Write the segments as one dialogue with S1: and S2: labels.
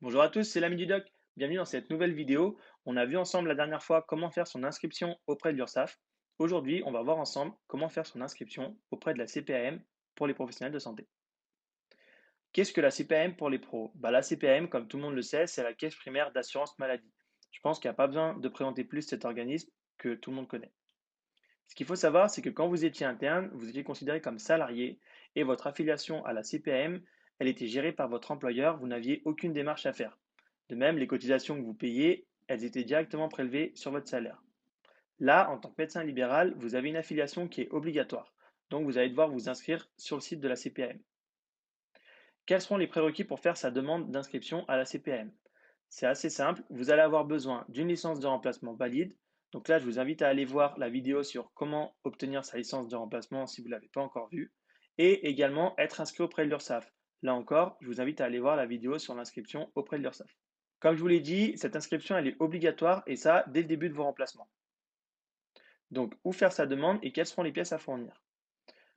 S1: Bonjour à tous, c'est l'ami du doc. Bienvenue dans cette nouvelle vidéo. On a vu ensemble la dernière fois comment faire son inscription auprès de l'URSSAF. Aujourd'hui, on va voir ensemble comment faire son inscription auprès de la CPAM pour les professionnels de santé. Qu'est-ce que la CPAM pour les pros? La CPAM, comme tout le monde le sait, c'est la caisse primaire d'assurance maladie. Je pense qu'il n'y a pas besoin de présenter plus cet organisme que tout le monde connaît. Ce qu'il faut savoir, c'est que quand vous étiez interne, vous étiez considéré comme salarié et votre affiliation à la CPAM, elle était gérée par votre employeur, vous n'aviez aucune démarche à faire. De même, les cotisations que vous payez, elles étaient directement prélevées sur votre salaire. Là, en tant que médecin libéral, vous avez une affiliation qui est obligatoire. Donc, vous allez devoir vous inscrire sur le site de la CPAM. Quels seront les prérequis pour faire sa demande d'inscription à la CPAM? C'est assez simple, vous allez avoir besoin d'une licence de remplacement valide. Donc là, je vous invite à aller voir la vidéo sur comment obtenir sa licence de remplacement si vous ne l'avez pas encore vue. Et également être inscrit auprès de l'URSSAF. Là encore, je vous invite à aller voir la vidéo sur l'inscription auprès de l'URSSAF. Comme je vous l'ai dit, cette inscription elle est obligatoire et ça dès le début de vos remplacements. Donc, où faire sa demande et quelles seront les pièces à fournir?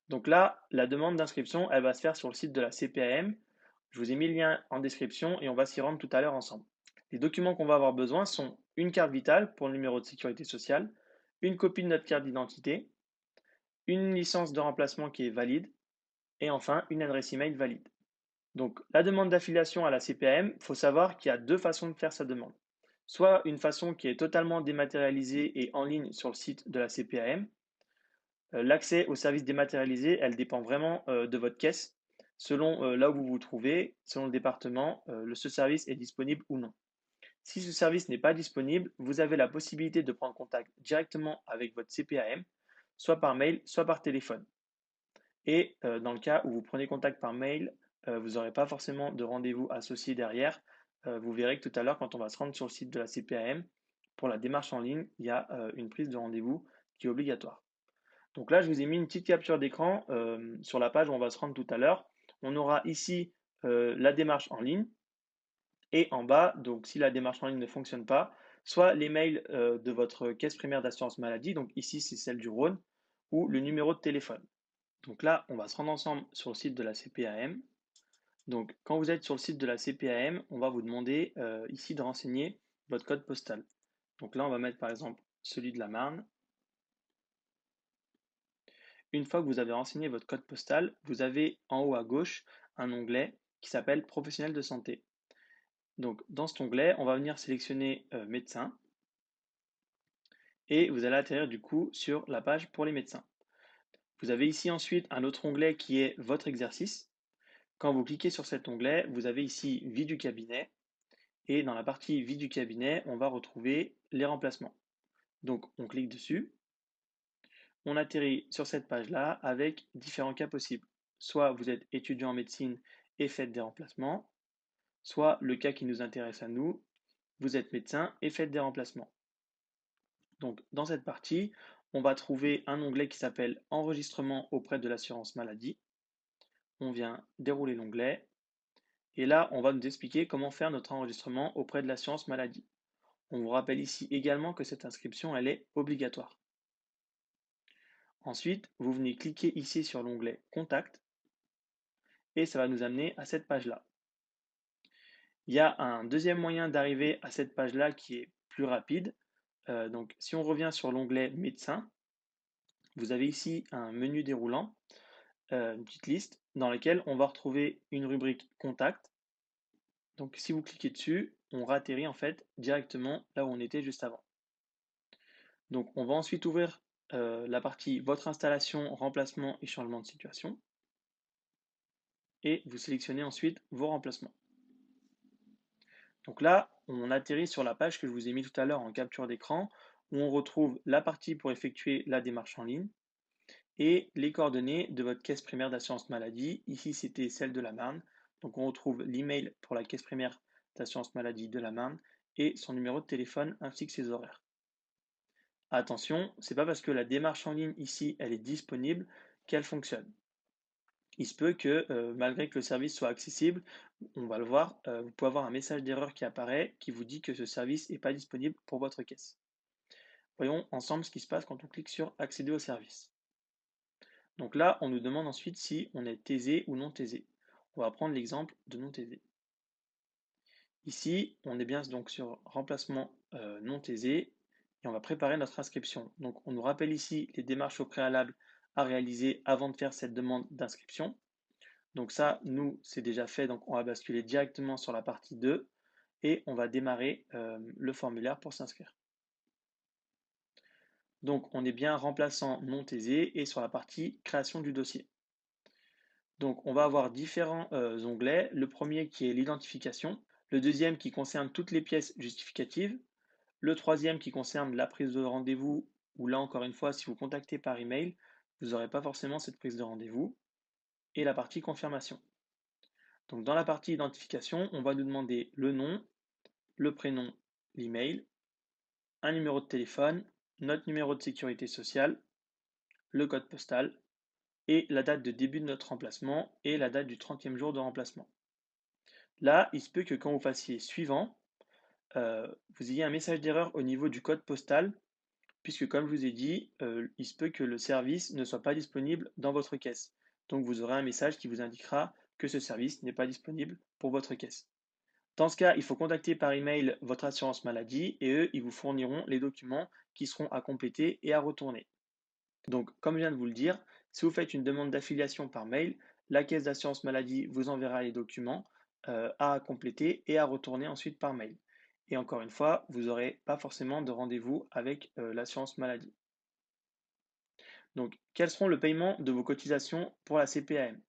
S1: Donc là, la demande d'inscription, elle va se faire sur le site de la CPAM. Je vous ai mis le lien en description et on va s'y rendre tout à l'heure ensemble. Les documents qu'on va avoir besoin sont une carte vitale pour le numéro de sécurité sociale, une copie de notre carte d'identité, une licence de remplacement qui est valide et enfin une adresse email valide. Donc la demande d'affiliation à la CPAM, il faut savoir qu'il y a deux façons de faire sa demande. Soit une façon qui est totalement dématérialisée et en ligne sur le site de la CPAM. L'accès aux services dématérialisés, elle dépend vraiment de votre caisse. Selon là où vous vous trouvez, selon le département, ce service est disponible ou non. Si ce service n'est pas disponible, vous avez la possibilité de prendre contact directement avec votre CPAM, soit par mail, soit par téléphone. Et dans le cas où vous prenez contact par mail, vous n'aurez pas forcément de rendez-vous associé derrière. Vous verrez que tout à l'heure, quand on va se rendre sur le site de la CPAM, pour la démarche en ligne, il y a une prise de rendez-vous qui est obligatoire. Donc là, je vous ai mis une petite capture d'écran sur la page où on va se rendre tout à l'heure. On aura ici la démarche en ligne et en bas, donc si la démarche en ligne ne fonctionne pas, soit l'email de votre caisse primaire d'assurance maladie, donc ici c'est celle du Rhône, ou le numéro de téléphone. Donc là, on va se rendre ensemble sur le site de la CPAM. Donc quand vous êtes sur le site de la CPAM, on va vous demander ici de renseigner votre code postal. Donc là, on va mettre par exemple celui de la Marne. Une fois que vous avez renseigné votre code postal, vous avez en haut à gauche un onglet qui s'appelle Professionnel de santé. Donc dans cet onglet, on va venir sélectionner médecin et vous allez atterrir du coup sur la page pour les médecins. Vous avez ici ensuite un autre onglet qui est votre exercice. Quand vous cliquez sur cet onglet, vous avez ici vie du cabinet et dans la partie vie du cabinet, on va retrouver les remplacements. Donc on clique dessus, on atterrit sur cette page-là avec différents cas possibles. Soit vous êtes étudiant en médecine et faites des remplacements, soit le cas qui nous intéresse à nous, vous êtes médecin et faites des remplacements. Donc dans cette partie, on va trouver un onglet qui s'appelle Enregistrement auprès de l'assurance maladie. On vient dérouler l'onglet et là, on va nous expliquer comment faire notre enregistrement auprès de l'assurance maladie. On vous rappelle ici également que cette inscription, elle est obligatoire. Ensuite, vous venez cliquer ici sur l'onglet Contact et ça va nous amener à cette page-là. Il y a un deuxième moyen d'arriver à cette page-là qui est plus rapide. Donc, si on revient sur l'onglet Médecin, vous avez ici un menu déroulant, une petite liste dans laquelle on va retrouver une rubrique Contact. Donc, si vous cliquez dessus, on ratterrit en fait directement là où on était juste avant. Donc, on va ensuite ouvrir la partie Votre installation, remplacement et changement de situation. Et vous sélectionnez ensuite vos remplacements. Donc là, on atterrit sur la page que je vous ai mis tout à l'heure en capture d'écran, où on retrouve la partie pour effectuer la démarche en ligne et les coordonnées de votre caisse primaire d'assurance maladie. Ici, c'était celle de la Marne. Donc on retrouve l'email pour la caisse primaire d'assurance maladie de la Marne et son numéro de téléphone ainsi que ses horaires. Attention, c'est pas parce que la démarche en ligne ici, elle est disponible qu'elle fonctionne. Il se peut que malgré que le service soit accessible, on va le voir, vous pouvez avoir un message d'erreur qui apparaît qui vous dit que ce service n'est pas disponible pour votre caisse. Voyons ensemble ce qui se passe quand on clique sur accéder au service. Donc là, on nous demande ensuite si on est thésé ou non thésé. On va prendre l'exemple de non thésé. Ici, on est bien donc sur remplacement non taisé et on va préparer notre inscription. Donc, on nous rappelle ici les démarches au préalable à réaliser avant de faire cette demande d'inscription. Donc ça, nous, c'est déjà fait, donc on va basculer directement sur la partie 2 et on va démarrer le formulaire pour s'inscrire. Donc on est bien remplaçant non taisé et sur la partie création du dossier. Donc on va avoir différents onglets. Le premier qui est l'identification, le deuxième qui concerne toutes les pièces justificatives, le troisième qui concerne la prise de rendez-vous, où là encore une fois, si vous contactez par email, vous n'aurez pas forcément cette prise de rendez-vous, et la partie confirmation. Donc dans la partie identification, on va nous demander le nom, le prénom, l'email, un numéro de téléphone, notre numéro de sécurité sociale, le code postal et la date de début de notre remplacement et la date du 30e jour de remplacement. Là, il se peut que quand vous fassiez suivant, vous ayez un message d'erreur au niveau du code postal, puisque comme je vous ai dit, il se peut que le service ne soit pas disponible dans votre caisse. Donc vous aurez un message qui vous indiquera que ce service n'est pas disponible pour votre caisse. Dans ce cas, il faut contacter par email votre assurance maladie et eux, ils vous fourniront les documents qui seront à compléter et à retourner. Donc, comme je viens de vous le dire, si vous faites une demande d'affiliation par mail, la caisse d'assurance maladie vous enverra les documents à compléter et à retourner ensuite par mail. Et encore une fois, vous n'aurez pas forcément de rendez-vous avec l'assurance maladie. Donc, quels seront le paiement de vos cotisations pour la CPAM?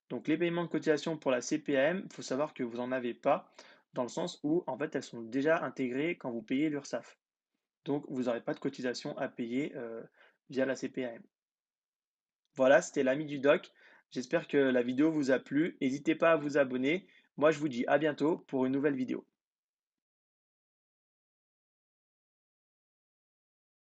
S1: Donc, les paiements de cotisation pour la CPAM, il faut savoir que vous n'en avez pas, dans le sens où, en fait, elles sont déjà intégrées quand vous payez l'URSSAF. Donc, vous n'aurez pas de cotisation à payer via la CPAM. Voilà, c'était l'ami du doc. J'espère que la vidéo vous a plu. N'hésitez pas à vous abonner. Moi, je vous dis à bientôt pour une nouvelle vidéo.